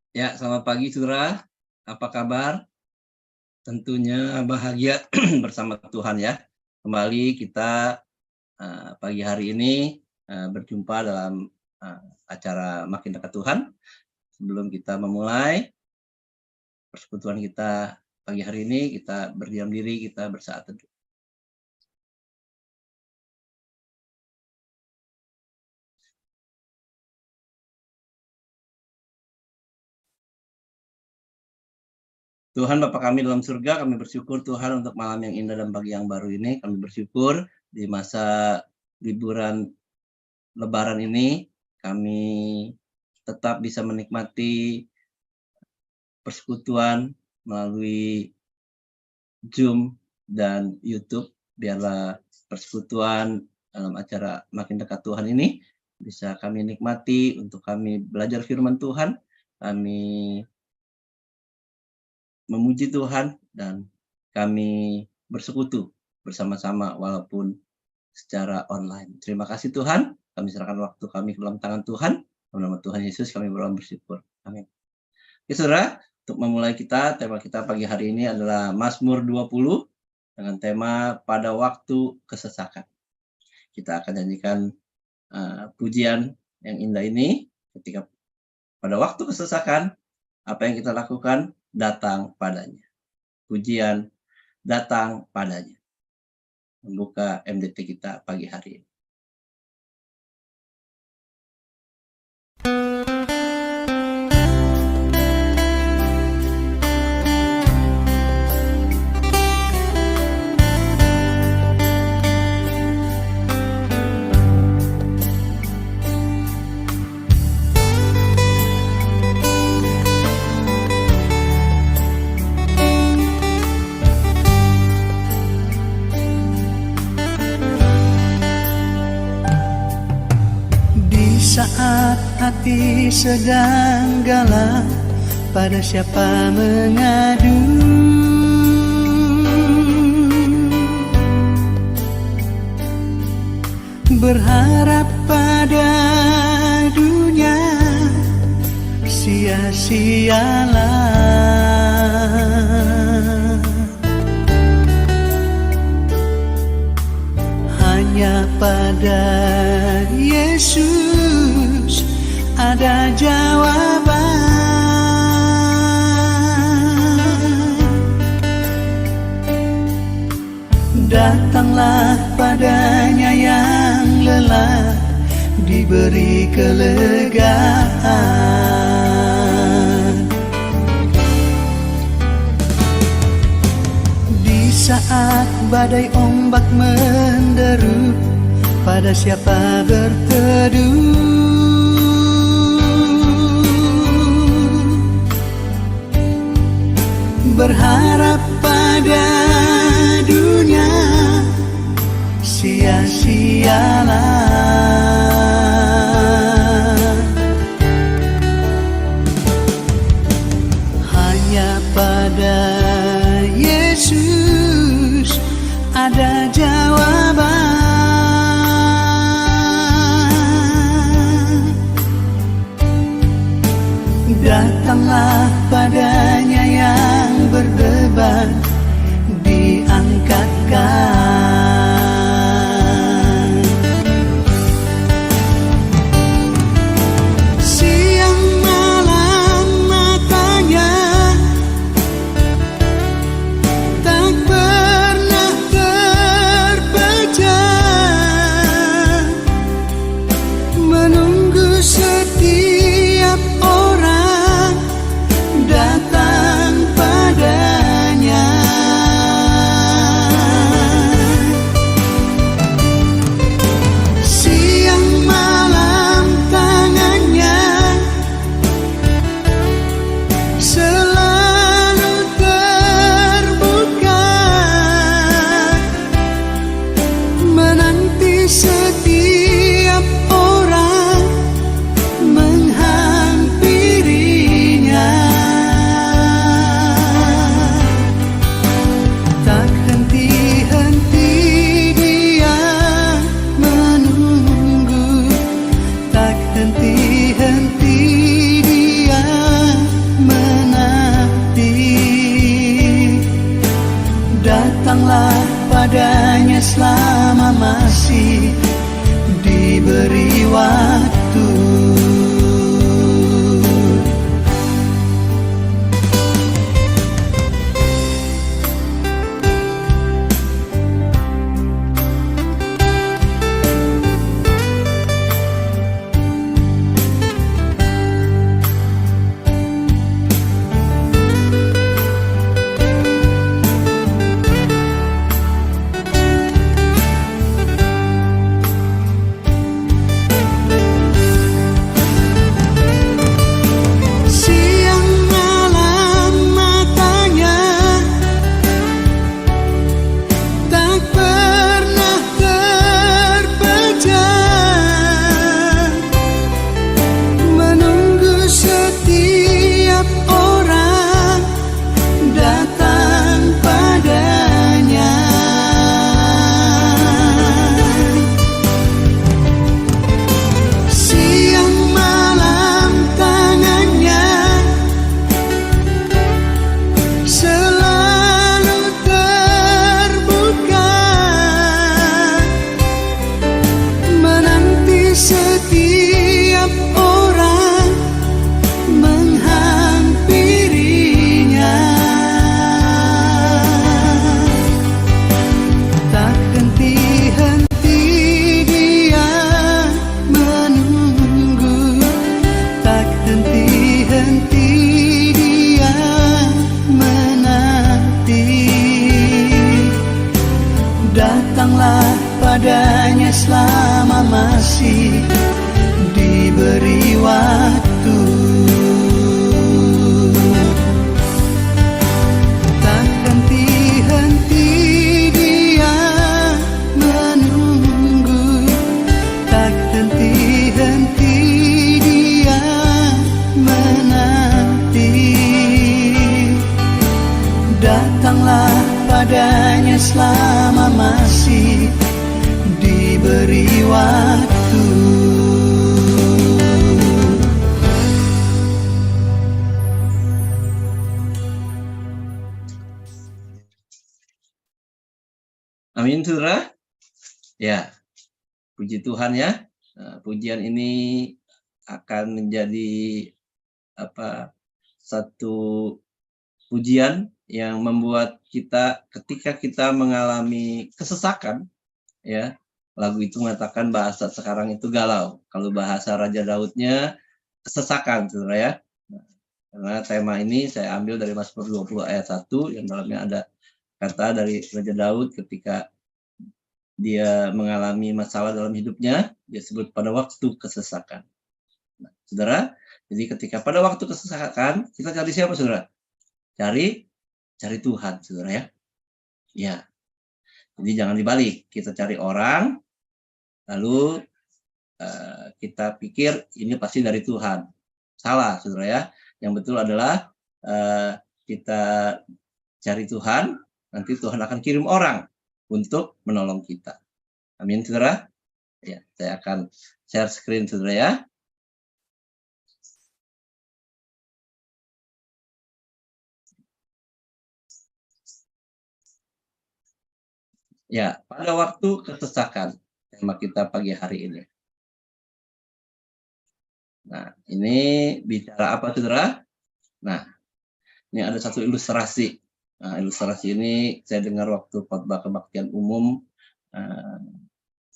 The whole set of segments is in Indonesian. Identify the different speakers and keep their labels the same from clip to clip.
Speaker 1: Ya, selamat pagi Saudara. Apa kabar? Tentunya bahagia bersama Tuhan ya. Kembali kita pagi hari ini berjumpa dalam acara Makin Dekat Tuhan. Sebelum kita memulai persekutuan kita pagi hari ini, kita berdiam diri, kita bersaat teduh. Tuhan Bapa kami dalam surga, kami bersyukur Tuhan untuk malam yang indah dan pagi yang baru ini. Kami bersyukur di masa liburan Lebaran ini, kami tetap bisa menikmati persekutuan melalui Zoom dan YouTube. Biarlah persekutuan dalam acara Makin Dekat Tuhan ini bisa kami nikmati untuk kami belajar firman Tuhan, kami memuji Tuhan, dan kami bersekutu bersama-sama walaupun secara online. Terima kasih Tuhan, kami serahkan waktu kami ke dalam tangan Tuhan. Dalam nama Tuhan Yesus kami berdoa bersyukur. Amin. Oke saudara, untuk memulai tema kita pagi hari ini adalah Mazmur 20 dengan tema pada waktu kesesakan. Kita akan nyanyikan pujian yang indah ini ketika pada waktu kesesakan, apa yang kita lakukan? Datang padanya. Pujian datang padanya. Membuka MDT kita pagi hari ini.
Speaker 2: Saat hati sedang galau, pada siapa mengadu? Berharap pada dunia, sia-sialah. Hanya pada Yesus ada jawaban. Datanglah padanya yang lelah, diberi kelegaan. Di saat badai ombak menderu, pada siapa berteduh? Berharap pada dunia, sia-sialah. Hanya pada Yesus ada jawaban. Datanglah padanya yang berbeban, padanya selama masih diberi waktu. Datanglah padanya selama masih diberi waktu. Tak henti-henti dia menunggu, tak henti-henti dia menanti. Datanglah padanya selama masih diberi waktu.
Speaker 1: Amin, saudara. Ya, puji Tuhan ya. Pujian ini akan menjadi satu pujian yang membuat kita ketika kita mengalami kesesakan, ya, lagu itu mengatakan bahasa sekarang itu galau. Kalau bahasa Raja Daudnya kesesakan, saudara ya. Karena tema ini saya ambil dari Mazmur 20 ayat 1 yang dalamnya ada kata dari Raja Daud ketika dia mengalami masalah dalam hidupnya, dia sebut pada waktu kesesakan. Nah, saudara, jadi ketika pada waktu kesesakan, kita cari siapa, saudara? Cari Tuhan, saudara ya. Ya. Jadi jangan dibalik, kita cari orang, lalu kita pikir ini pasti dari Tuhan. Salah, saudara ya. Yang betul adalah kita cari Tuhan, nanti Tuhan akan kirim orang untuk menolong kita. Amin, saudara. Ya, saya akan share screen, saudara ya. Ya, pada waktu kesesakan, tema kita pagi hari ini. Nah, ini bicara apa, saudara? Nah, ini ada satu ilustrasi. Nah, ilustrasi ini saya dengar waktu khotbah kebaktian umum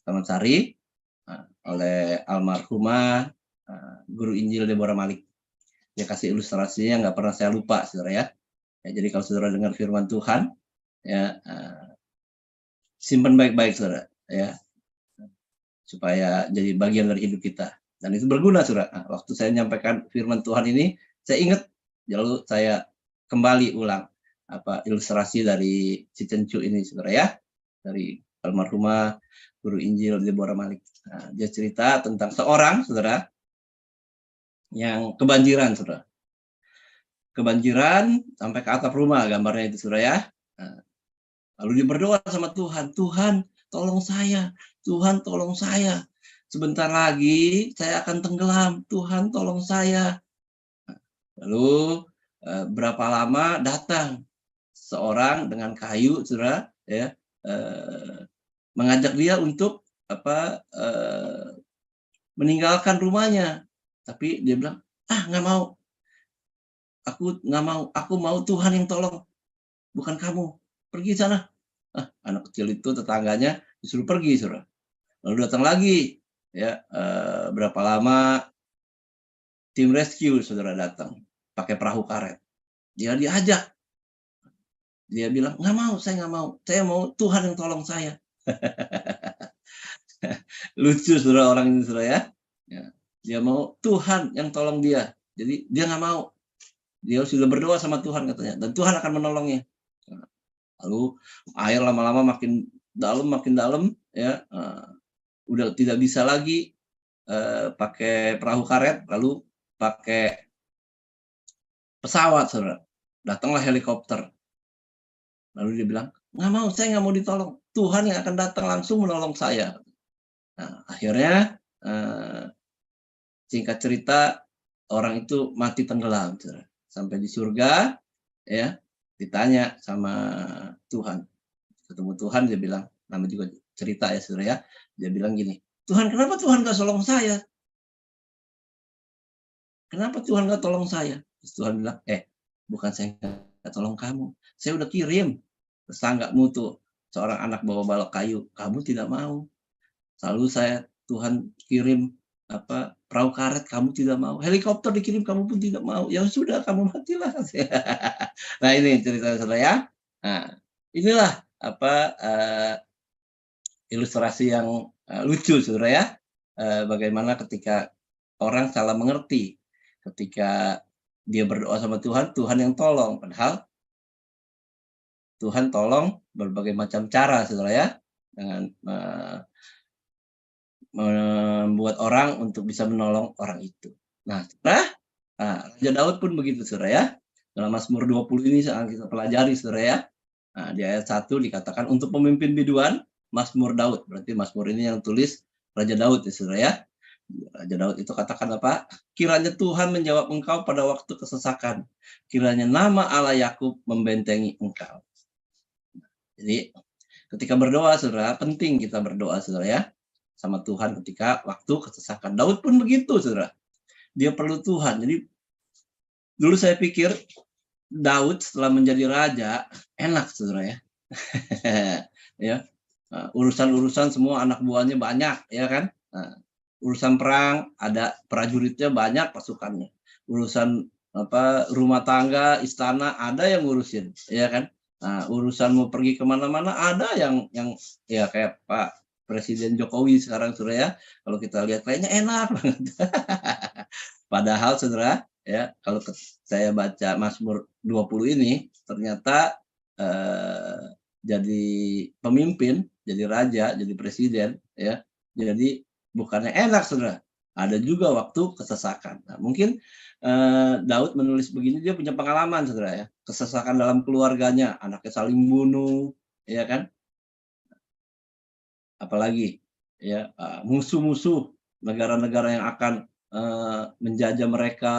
Speaker 1: Taman Sari oleh almarhumah Guru Injil Deborah Malik. Dia kasih ilustrasinya nggak pernah saya lupa, saudara ya. Jadi kalau saudara dengar firman Tuhan, ya simpan baik-baik, saudara, ya, supaya jadi bagian dari hidup kita. Dan itu berguna, saudara. Nah, waktu saya menyampaikan firman Tuhan ini, saya ingat, lalu saya kembali ulang ilustrasi dari si Cencu ini, saudara ya, dari almarhumah Guru Injil Deborah Malik. Nah, dia cerita tentang seorang, saudara, yang kebanjiran, saudara. Kebanjiran sampai ke atap rumah, gambarnya itu, saudara ya. Nah, lalu dia berdoa sama Tuhan, Tuhan tolong saya, Tuhan tolong saya. Sebentar lagi saya akan tenggelam, Tuhan tolong saya. Lalu berapa lama datang seorang dengan kayu, saudara, ya, mengajak dia untuk meninggalkan rumahnya. Tapi dia bilang, nggak mau, aku nggak mau, aku mau Tuhan yang tolong, bukan kamu, pergi sana. Anak kecil itu tetangganya disuruh pergi, saudara. Lalu datang lagi, ya, berapa lama tim rescue saudara datang pakai perahu karet. Dia diajak, dia bilang nggak mau, saya mau Tuhan yang tolong saya. Lucu saudara orang ini saudara ya. Dia mau Tuhan yang tolong dia, jadi dia nggak mau. Dia sudah berdoa sama Tuhan katanya, dan Tuhan akan menolongnya. Lalu air lama-lama makin dalam, ya, udah tidak bisa lagi pakai perahu karet, lalu pakai pesawat, saudara. Datanglah helikopter. Lalu dia bilang, nggak mau, saya nggak mau ditolong. Tuhan yang akan datang langsung menolong saya. Nah, akhirnya singkat cerita orang itu mati tenggelam, saudara. Sampai di surga, ya, ditanya sama Tuhan. Ketemu Tuhan, dia bilang, nama juga cerita ya saudara ya. Dia bilang gini, Tuhan, kenapa Tuhan nggak tolong saya? Kenapa Tuhan nggak tolong saya? Terus Tuhan bilang, bukan saya nggak tolong kamu. Saya udah kirim tetanggamu tuh, seorang anak bawa balok kayu. Kamu tidak mau. Lalu Tuhan kirim perahu karet, kamu tidak mau. Helikopter dikirim, kamu pun tidak mau. Ya sudah, kamu matilah. Nah ini cerita saudara ya. Nah inilah ilustrasi yang lucu saudara ya. Bagaimana ketika orang salah mengerti, ketika dia berdoa sama Tuhan, Tuhan yang tolong. Padahal Tuhan tolong berbagai macam cara saudara ya. Dengan membuat orang untuk bisa menolong orang itu. Nah, Raja Daud pun begitu saudara ya. Dalam Mazmur 20 ini sangat kita pelajari saudara ya. Nah, di ayat 1 dikatakan untuk pemimpin biduan Mazmur Daud. Berarti Mazmur ini yang tulis Raja Daud ya saudara ya. Raja Daud itu katakan apa? Kiranya Tuhan menjawab engkau pada waktu kesesakan. Kiranya nama Allah Yakub membentengi engkau. Jadi ketika berdoa saudara, penting kita berdoa saudara ya. Sama Tuhan ketika waktu kesesakan. Daud pun begitu saudara. Dia perlu Tuhan. Jadi dulu saya pikir Daud setelah menjadi raja enak saudara ya. Ya. Urusan-urusan semua anak buahnya banyak ya kan. Urusan perang ada prajuritnya banyak, pasukannya. Urusan rumah tangga, istana ada yang ngurusin ya kan. Nah, urusan mau pergi kemana-mana ada yang ya kayak Pak Presiden Jokowi sekarang saudara ya. Kalau kita lihat kayaknya enak banget. Padahal saudara ya, kalau saya baca Mazmur 20 ini ternyata jadi pemimpin, jadi raja, jadi presiden ya. Jadi bukannya enak saudara, ada juga waktu kesesakan. Nah, mungkin Daud menulis begini, dia punya pengalaman saudara ya, kesesakan dalam keluarganya, anaknya saling bunuh ya kan. Apalagi ya musuh-musuh negara-negara yang akan menjajah mereka,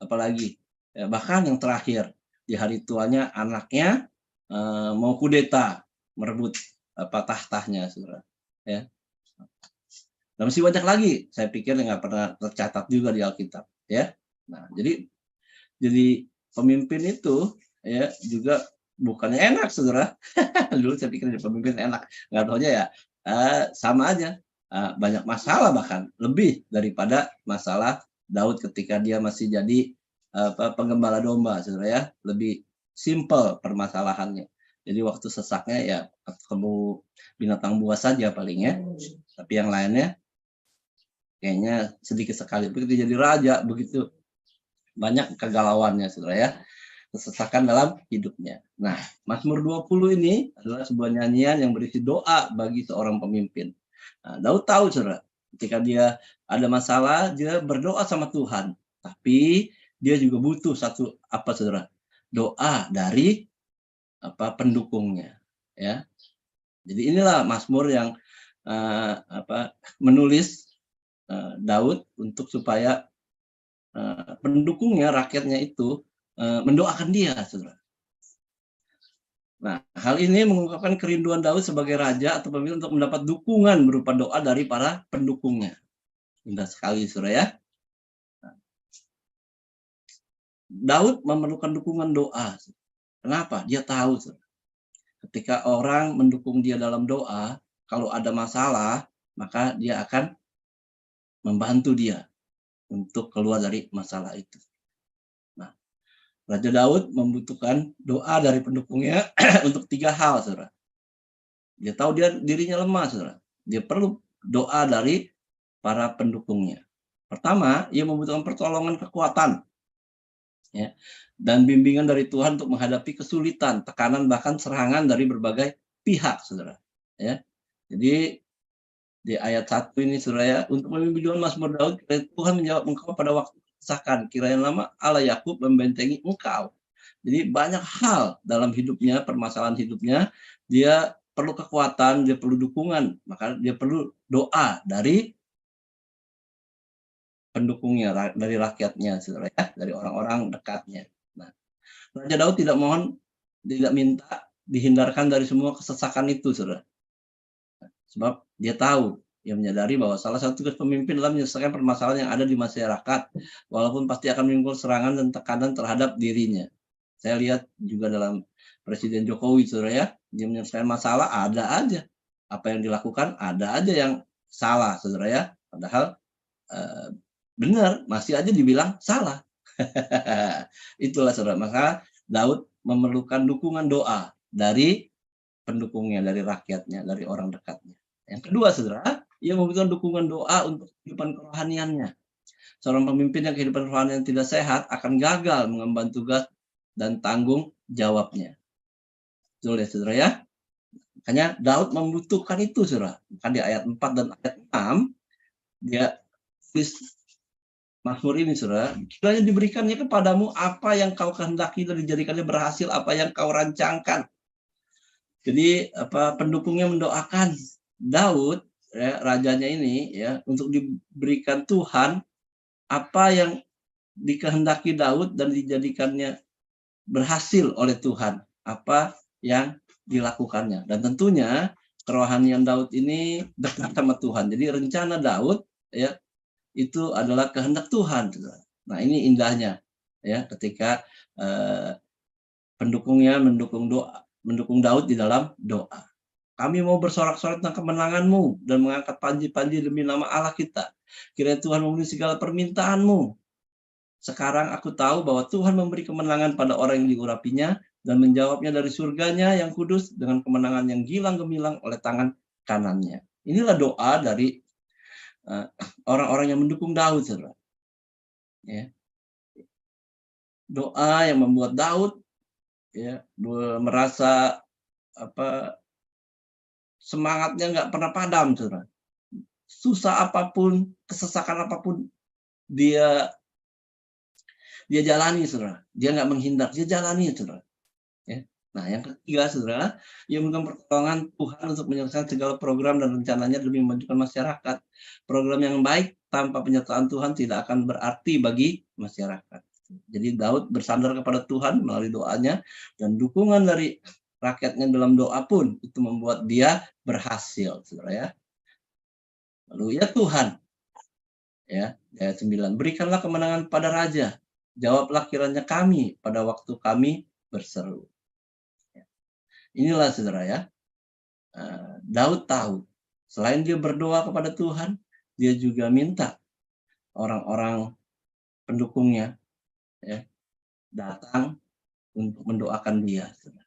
Speaker 1: apalagi ya, bahkan yang terakhir di hari tuanya anaknya mau kudeta merebut tahtanya saudara ya. Dan masih banyak lagi saya pikir yang nggak pernah tercatat juga di Alkitab ya. Nah jadi pemimpin itu ya juga bukannya enak saudara. Dulu saya pikir jadi pemimpin enak, nggak taunya ya sama aja, banyak masalah, bahkan lebih daripada masalah Daud ketika dia masih jadi penggembala domba saudara ya. Lebih simple permasalahannya. Jadi waktu sesaknya ya ketemu binatang buas saja palingnya, tapi yang lainnya kayaknya sedikit sekali. Begitu jadi raja begitu banyak kegalauannya saudara ya, kesesakan dalam hidupnya. Nah, Mazmur 20 ini adalah sebuah nyanyian yang berisi doa bagi seorang pemimpin. Nah, Daud tahu saudara, ketika dia ada masalah, dia berdoa sama Tuhan. Tapi dia juga butuh satu saudara? Doa dari pendukungnya. Ya. Jadi inilah Mazmur yang menulis Daud untuk supaya pendukungnya, rakyatnya itu mendoakan dia, saudara. Nah, Hal ini mengungkapkan kerinduan Daud sebagai raja atau pemimpin untuk mendapat dukungan berupa doa dari para pendukungnya. Indah sekali, saudara ya. Daud memerlukan dukungan doa. Kenapa? Dia tahu, saudara, ketika orang mendukung dia dalam doa, kalau ada masalah, maka dia akan membantu dia untuk keluar dari masalah itu. Nah, Raja Daud membutuhkan doa dari pendukungnya untuk 3 hal, saudara. Dia tahu dirinya lemah, saudara. Dia perlu doa dari para pendukungnya. Pertama, ia membutuhkan pertolongan kekuatan, ya, dan bimbingan dari Tuhan untuk menghadapi kesulitan, tekanan, bahkan serangan dari berbagai pihak, saudara. Ya, jadi di ayat 1 ini, saudara ya, untuk memimpin Mazmur Daud, Tuhan menjawab engkau pada waktu kesesakan, kiranya lama Allah Yakub membentengi engkau. Jadi banyak hal dalam hidupnya, permasalahan hidupnya, dia perlu kekuatan, dia perlu dukungan, maka dia perlu doa dari pendukungnya, dari rakyatnya, saudara ya, dari orang-orang dekatnya. Nah, Raja Daud tidak minta dihindarkan dari semua kesesakan itu, saudara. Sebab dia tahu, dia menyadari bahwa salah satu tugas pemimpin adalah menyelesaikan permasalahan yang ada di masyarakat, walaupun pasti akan menimbulkan serangan dan tekanan terhadap dirinya. Saya lihat juga dalam Presiden Jokowi, saudara ya, dia menyelesaikan masalah, ada aja. Apa yang dilakukan, ada aja yang salah, saudara ya. Padahal benar, masih aja dibilang salah. Itulah, saudara. Maka Daud memerlukan dukungan doa dari pendukungnya, dari rakyatnya, dari orang dekatnya. Yang kedua, saudara, ia membutuhkan dukungan doa untuk kehidupan kerohaniannya. Seorang pemimpin yang kehidupan rohani yang tidak sehat akan gagal mengemban tugas dan tanggung jawabnya. Betul ya, saudara ya? Makanya Daud membutuhkan itu, saudara. Maka di ayat 4 dan ayat 6, dia tulis Mazmur ini, saudara. Kiranya diberikannya kepadamu apa yang kau kehendaki dan dijadikannya berhasil apa yang kau rancangkan. Jadi pendukungnya mendoakan Daud, ya, rajanya ini, ya, untuk diberikan Tuhan apa yang dikehendaki Daud dan dijadikannya berhasil oleh Tuhan, apa yang dilakukannya. Dan tentunya kerohanian Daud ini dekat sama Tuhan. Jadi rencana Daud, ya, itu adalah kehendak Tuhan. Nah, ini indahnya, ya, ketika pendukungnya mendukung Daud di dalam doa. Kami mau bersorak-sorak tentang kemenangan-Mu dan mengangkat panji-panji demi nama Allah kita. Kiranya Tuhan memenuhi segala permintaan-Mu. Sekarang aku tahu bahwa Tuhan memberi kemenangan pada orang yang diurapinya dan menjawabnya dari surganya yang kudus dengan kemenangan yang gilang gemilang oleh tangan kanannya. Inilah doa dari orang-orang yang mendukung Daud, saudara. Ya. Doa yang membuat Daud, ya, merasa semangatnya nggak pernah padam, saudara. Susah apapun, kesesakan apapun dia jalani, saudara. Dia nggak menghindar, dia jalani, saudara. Ya. Nah, yang ketiga, saudara, ia memberikan pertolongan Tuhan untuk menyelesaikan segala program dan rencananya demi memajukan masyarakat. Program yang baik tanpa penyertaan Tuhan tidak akan berarti bagi masyarakat. Jadi Daud bersandar kepada Tuhan melalui doanya, dan dukungan dari rakyatnya dalam doa pun itu membuat dia berhasil, saudara ya. Lalu, ya Tuhan, ya, ayat 9, berikanlah kemenangan pada raja, jawablah kiranya kami pada waktu kami berseru. Inilah, saudara ya, Daud tahu, selain dia berdoa kepada Tuhan, dia juga minta orang-orang pendukungnya, ya, datang untuk mendoakan dia, saudara.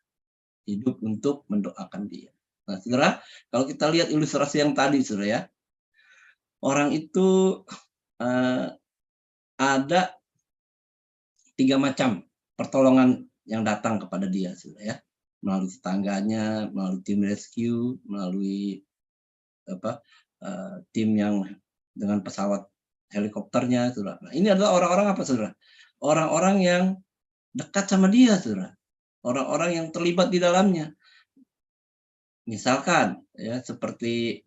Speaker 1: Hidup untuk mendoakan dia. Nah, saudara, kalau kita lihat ilustrasi yang tadi, saudara ya, orang itu ada 3 macam pertolongan yang datang kepada dia, saudara ya. Melalui tetangganya, melalui tim rescue, melalui tim yang dengan pesawat helikopternya, saudara. Nah, ini adalah orang-orang apa, saudara? Orang-orang yang dekat sama dia, saudara. Orang-orang yang terlibat di dalamnya. Misalkan, ya, seperti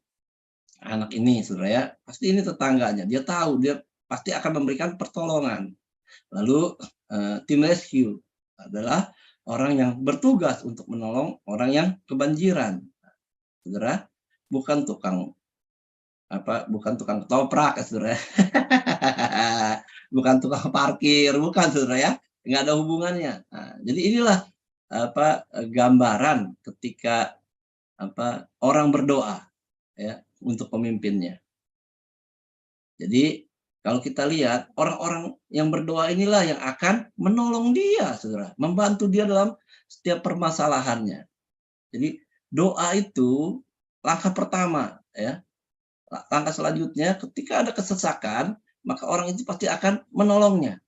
Speaker 1: anak ini, saudara ya, pasti ini tetangganya. Dia tahu, dia pasti akan memberikan pertolongan. Lalu tim rescue adalah orang yang bertugas untuk menolong orang yang kebanjiran. Saudara, bukan tukang bukan tukang ketoprak ya, Saudara. Bukan tukang parkir, bukan Saudara ya. Nggak ada hubungannya. Nah, jadi inilah gambaran ketika orang berdoa ya untuk pemimpinnya. Jadi kalau kita lihat orang-orang yang berdoa inilah yang akan menolong dia, Saudara, membantu dia dalam setiap permasalahannya. Jadi doa itu langkah pertama ya. Langkah selanjutnya ketika ada kesesakan, maka orang itu pasti akan menolongnya.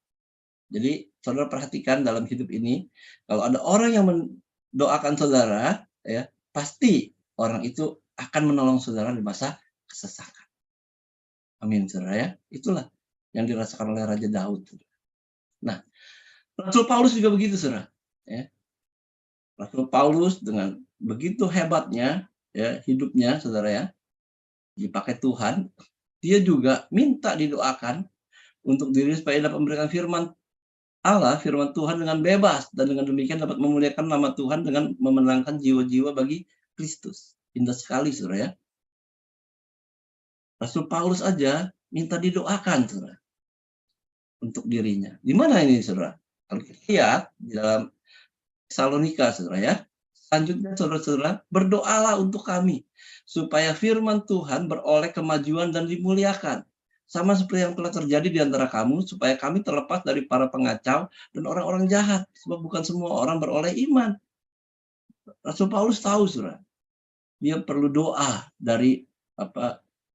Speaker 1: Jadi Saudara perhatikan dalam hidup ini, kalau ada orang yang mendoakan Saudara, ya, pasti orang itu akan menolong Saudara di masa kesesakan. Amin, Saudara ya. Itulah yang dirasakan oleh Raja Daud. Nah, Rasul Paulus juga begitu, Saudara. Ya. Rasul Paulus dengan begitu hebatnya ya hidupnya, Saudara ya, dipakai Tuhan, dia juga minta didoakan untuk diri supaya dapat memberikan firman Allah, firman Tuhan dengan bebas, dan dengan demikian dapat memuliakan nama Tuhan dengan memenangkan jiwa-jiwa bagi Kristus. Indah sekali, Saudara ya. Rasul Paulus aja minta didoakan, Saudara, untuk dirinya. Di mana ini, Saudara? Kalau kita lihat di dalam Tesalonika, Saudara ya. Selanjutnya, Saudara-saudara, berdoalah untuk kami supaya firman Tuhan beroleh kemajuan dan dimuliakan. Sama seperti yang telah terjadi di antara kamu, supaya kami terlepas dari para pengacau dan orang-orang jahat. Sebab bukan semua orang beroleh iman. Rasul Paulus tahu, Saudara. Dia perlu doa dari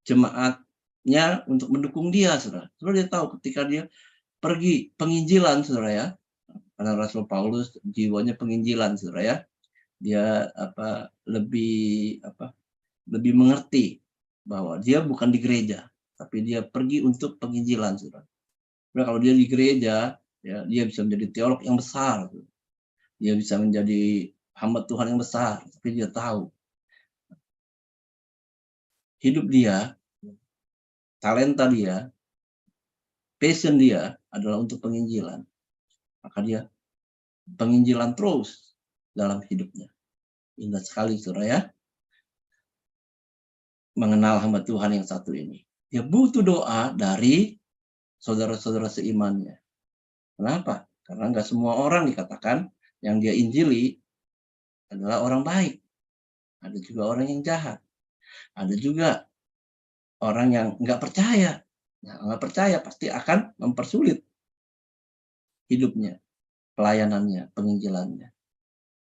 Speaker 1: jemaatnya untuk mendukung dia, Saudara. Saudara dia tahu ketika dia pergi penginjilan, Saudara ya. Karena Rasul Paulus jiwanya penginjilan, Saudara ya. Dia lebih mengerti bahwa dia bukan di gereja, tapi dia pergi untuk penginjilan, Saudara. Nah, kalau dia di gereja, ya dia bisa menjadi teolog yang besar. Dia bisa menjadi hamba Tuhan yang besar, tapi dia tahu hidup dia, talenta dia, passion dia adalah untuk penginjilan. Maka dia penginjilan terus dalam hidupnya. Indah sekali, Saudara ya. Mengenal hamba Tuhan yang satu ini. Dia butuh doa dari saudara-saudara seimannya. Kenapa? Karena nggak semua orang dikatakan yang dia injili adalah orang baik. Ada juga orang yang jahat. Ada juga orang yang nggak percaya. Nah, nggak percaya pasti akan mempersulit hidupnya, pelayanannya, penginjilannya.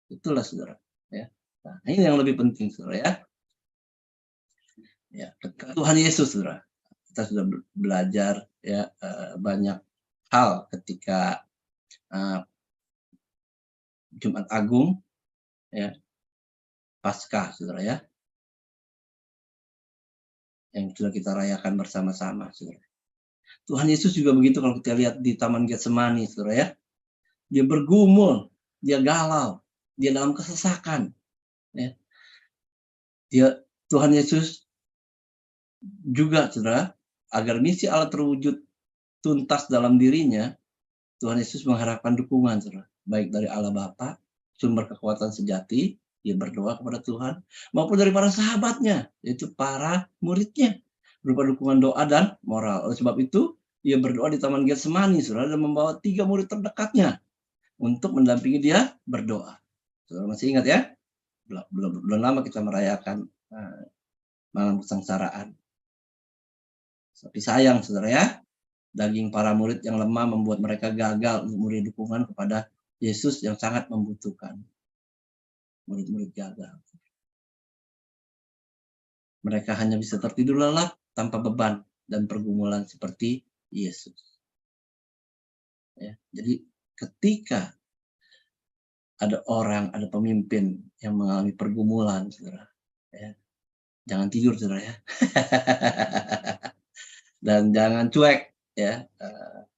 Speaker 1: Itulah, Saudara. Ya. Nah, ini yang lebih penting, Saudara ya. Ya, dekat Tuhan Yesus, Saudara. Kita sudah belajar ya banyak hal ketika Jumat Agung, ya, Paskah, Saudara ya, yang sudah kita rayakan bersama-sama, Saudara. Tuhan Yesus juga begitu kalau kita lihat di Taman Getsemani, Saudara ya. Dia bergumul, dia galau, dia dalam kesesakan. Ya. Tuhan Yesus juga, Saudara, agar misi Allah terwujud tuntas dalam dirinya, Tuhan Yesus mengharapkan dukungan, Saudara, baik dari Allah Bapa, sumber kekuatan sejati, dia berdoa kepada Tuhan, maupun dari para sahabatnya, yaitu para muridnya, berupa dukungan doa dan moral. Oleh sebab itu, dia berdoa di Taman Getsemani, Saudara, dan membawa 3 murid terdekatnya untuk mendampingi dia berdoa. Saudara masih ingat ya? Belum lama kita merayakan malam kesengsaraan. Tapi sayang, Saudara ya, daging para murid yang lemah membuat mereka gagal untuk memberi dukungan kepada Yesus yang sangat membutuhkan. Murid-murid gagal. Mereka hanya bisa tertidur lelap tanpa beban dan pergumulan seperti Yesus. Ya, jadi ketika ada orang, ada pemimpin yang mengalami pergumulan, Saudara, ya, jangan tidur, Saudara ya. Dan jangan cuek, ya.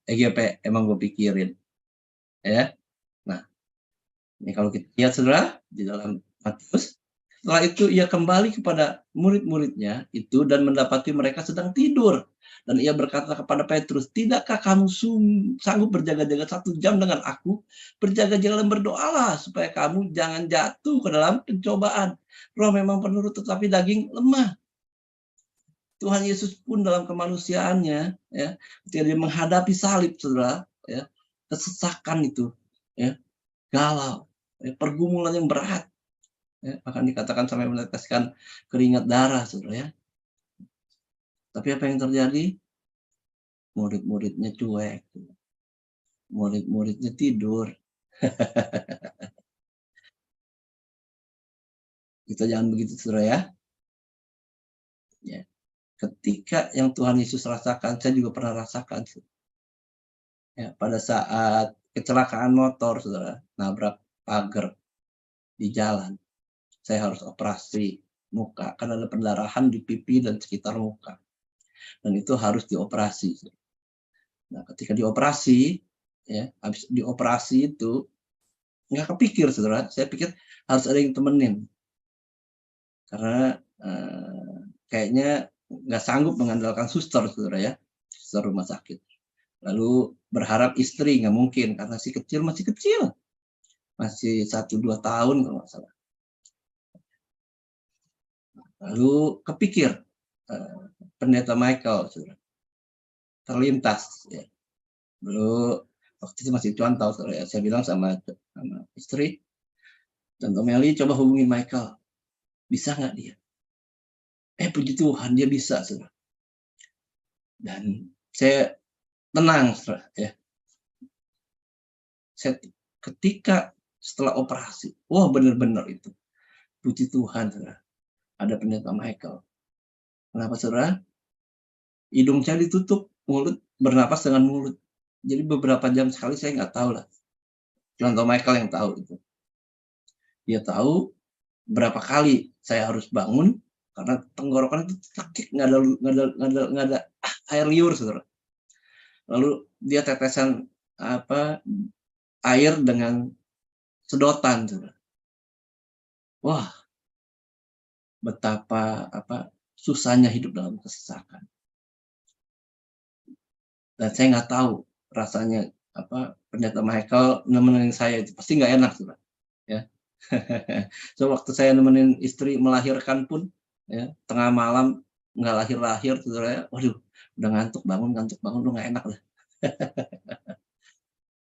Speaker 1: EGP emang gue pikirin, ya. Nah, ini kalau kita lihat, Saudara, di dalam Matius Setelah itu ia kembali kepada murid-muridnya itu dan mendapati mereka sedang tidur. Dan ia berkata kepada Petrus, "Tidakkah kamu sanggup berjaga-jaga 1 jam dengan aku? Berjaga-jaga dan berdoalah supaya kamu jangan jatuh ke dalam pencobaan. Roh memang penurut tetapi daging lemah." Tuhan Yesus pun dalam kemanusiaannya, ya, ketika dia menghadapi salib, saudara, ya, kesesakan itu, ya, galau, ya, pergumulan yang berat, ya, bahkan dikatakan sampai meneteskan keringat darah, saudara, ya. Tapi apa yang terjadi? Murid-muridnya cuek, murid-muridnya tidur. Kita jangan begitu, saudara, ya. Ya. Ketika yang Tuhan Yesus rasakan, saya juga pernah rasakan. Ya, pada saat kecelakaan motor, saudara, nabrak pagar di jalan. Saya harus operasi muka karena ada pendarahan di pipi dan sekitar muka. Dan itu harus dioperasi. Nah, ketika dioperasi, ya, habis dioperasi itu nggak kepikir, saudara. Saya pikir harus ada yang temenin. Karena kayaknya nggak sanggup mengandalkan suster, saudara, ya, suster rumah sakit. Lalu berharap istri, nggak mungkin karena si kecil masih kecil, masih 1-2 tahun kalau nggak salah. Lalu kepikir pendeta Michael, saudara, terlintas, ya. Dulu waktu itu masih contoh, saudara, ya. Saya bilang sama istri, Tante Meli, coba hubungi Michael, bisa nggak dia? Puji Tuhan, dia bisa, saudara. Dan saya tenang, saudara, ya. Saya ketika setelah operasi, wah, benar-benar itu, puji Tuhan, saudara, ada pendeta Michael. Kenapa, saudara? Hidung saya ditutup, mulut bernapas dengan mulut. Jadi beberapa jam sekali saya nggak tahu lah. Contoh Michael yang tahu itu. Dia tahu berapa kali saya harus bangun karena tenggorokan itu sakit, nggak ada air liur, saudara. Lalu dia tetesan air dengan sedotan, saudara. Wah, betapa susahnya hidup dalam kesesakan. Dan saya nggak tahu rasanya pendeta Michael nemenin saya itu pasti nggak enak, saudara, ya. So waktu saya nemenin istri melahirkan pun, ya, tengah malam nggak lahir-lahir, saudara, ya, waduh, udah ngantuk bangun udah nggak enak lah.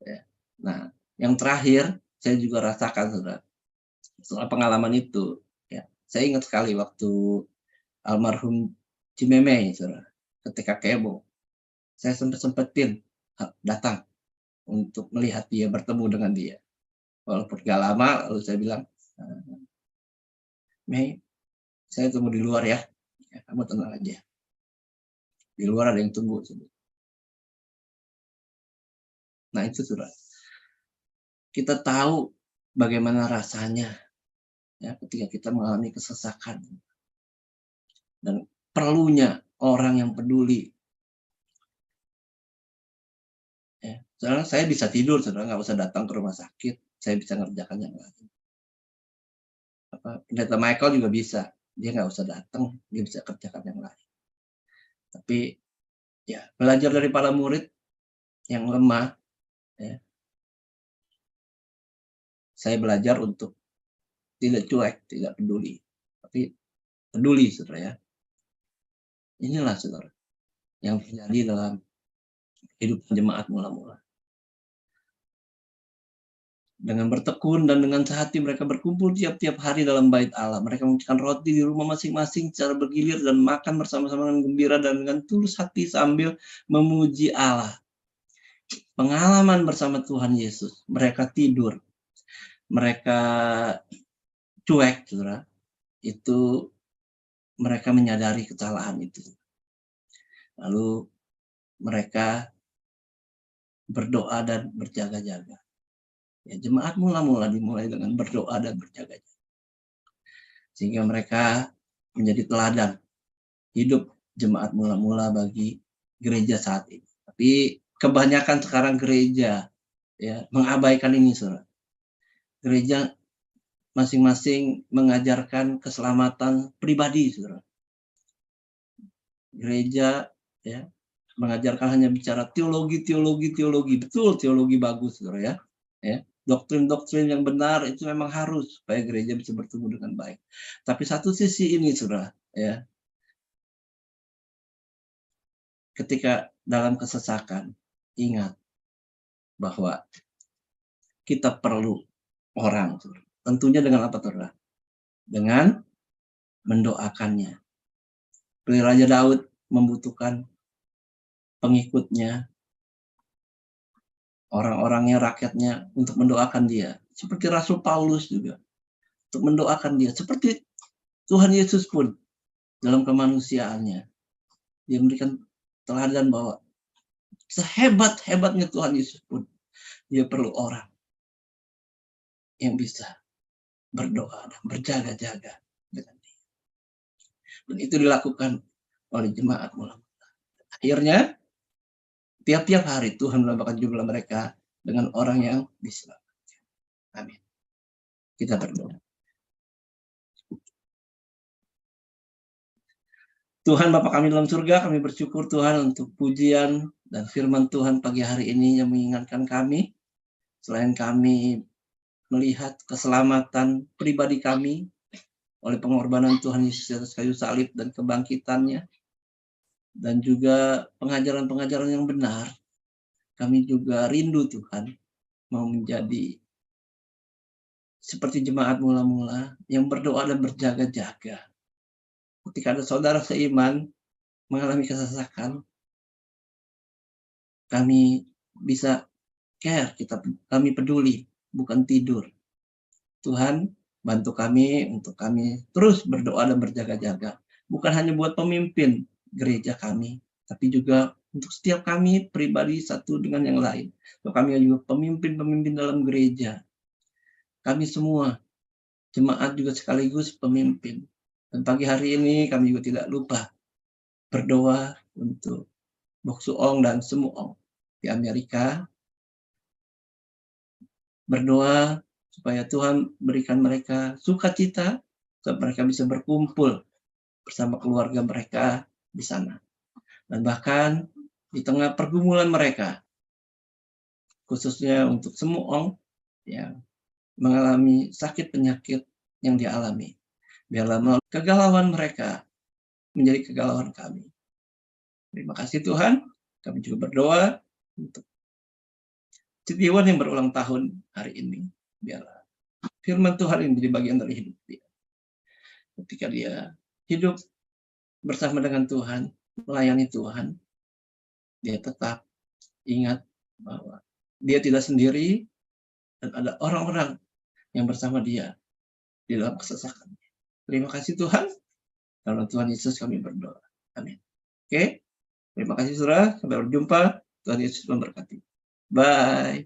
Speaker 1: Ya. Nah, yang terakhir saya juga rasakan, saudara, setelah pengalaman itu, ya, saya ingat sekali waktu almarhum Cimeme, saudara, ketika kebo, saya sempetin datang untuk melihat dia, bertemu dengan dia. Walaupun gak lama, lalu saya bilang, Mei, saya tunggu di luar, ya. Ya, kamu tenang aja. Di luar ada yang tunggu. Nah, itu, saudara. Kita tahu bagaimana rasanya, ya, ketika kita mengalami kesesakan. Dan perlunya orang yang peduli. Ya, saudara, saya bisa tidur, saudara, nggak usah datang ke rumah sakit. Saya bisa ngerjakan yang lain. Pendeta Michael juga bisa. Dia nggak usah datang, dia bisa kerjakan yang lain. Tapi ya, belajar dari para murid yang lemah, ya, saya belajar untuk tidak cuek, tidak peduli, tapi peduli, saudara, ya. Inilah, saudara, yang terjadi dalam hidup jemaat mula-mula. Dengan bertekun dan dengan sehati mereka berkumpul tiap-tiap hari dalam bait Allah. Mereka memecahkan roti di rumah masing-masing secara bergilir dan makan bersama-sama dengan gembira dan dengan tulus hati sambil memuji Allah. Pengalaman bersama Tuhan Yesus, mereka tidur, mereka cuek, saudara, itu mereka menyadari kesalahan itu. Lalu mereka berdoa dan berjaga-jaga. Ya, jemaat mula-mula dimulai dengan berdoa dan berjaga-jaga. Sehingga mereka menjadi teladan hidup jemaat mula-mula bagi gereja saat ini. Tapi kebanyakan sekarang gereja, ya, mengabaikan ini, saudara. Gereja masing-masing mengajarkan keselamatan pribadi, saudara. Gereja ya mengajarkan hanya bicara teologi, betul teologi bagus, saudara ya. Ya, doktrin-doktrin yang benar itu memang harus supaya gereja bisa bertumbuh dengan baik. Tapi satu sisi ini, saudara, ya, ketika dalam kesesakan, ingat bahwa kita perlu orang, saudara. Tentunya dengan apa, saudara? Dengan mendoakannya. Seperti Raja Daud membutuhkan pengikutnya, orang-orangnya, rakyatnya untuk mendoakan dia. Seperti Rasul Paulus juga, untuk mendoakan dia. Seperti Tuhan Yesus pun dalam kemanusiaannya, dia memberikan teladan bahwa sehebat-hebatnya Tuhan Yesus pun, dia perlu orang yang bisa berdoa dan berjaga-jaga dengan dia. Dan itu dilakukan oleh jemaat Mula-Mula. Akhirnya, tiap-tiap hari Tuhan menambahkan jumlah mereka dengan orang yang diselamatkan. Amin. Kita berdoa. Tuhan Bapa kami dalam surga, kami bersyukur Tuhan untuk pujian dan firman Tuhan pagi hari ini yang mengingatkan kami, selain kami melihat keselamatan pribadi kami oleh pengorbanan Tuhan Yesus atas kayu salib dan kebangkitannya, dan juga pengajaran-pengajaran yang benar, kami juga rindu Tuhan mau menjadi seperti jemaat Mula-Mula yang berdoa dan berjaga-jaga. Ketika ada saudara seiman mengalami kesesakan, kami bisa care, kami peduli, bukan tidur. Tuhan, bantu kami untuk kami terus berdoa dan berjaga-jaga. Bukan hanya buat pemimpin gereja kami, tapi juga untuk setiap kami pribadi satu dengan yang lain. Untuk kami juga pemimpin-pemimpin dalam gereja. Kami semua, jemaat juga sekaligus pemimpin. Dan pagi hari ini kami juga tidak lupa berdoa untuk Bok Suong dan Sumuong di Amerika. Berdoa supaya Tuhan berikan mereka sukacita, supaya mereka bisa berkumpul bersama keluarga mereka di sana. Dan bahkan di tengah pergumulan mereka, khususnya untuk Sumuong yang mengalami sakit penyakit yang dialami, biarlah melalui kegalauan mereka menjadi kegalauan kami. Terima kasih Tuhan. Kami juga berdoa untuk Setiawan yang berulang tahun hari ini. Biarlah firman Tuhan ini menjadi bagian dari hidup dia. Ketika dia hidup bersama dengan Tuhan, melayani Tuhan, dia tetap ingat bahwa dia tidak sendiri dan ada orang-orang yang bersama dia di dalam kesesakan. Terima kasih Tuhan. Dalam Tuhan Yesus kami berdoa. Amin. Oke. Terima kasih saudara. Sampai berjumpa. Tuhan Yesus memberkati. Bye.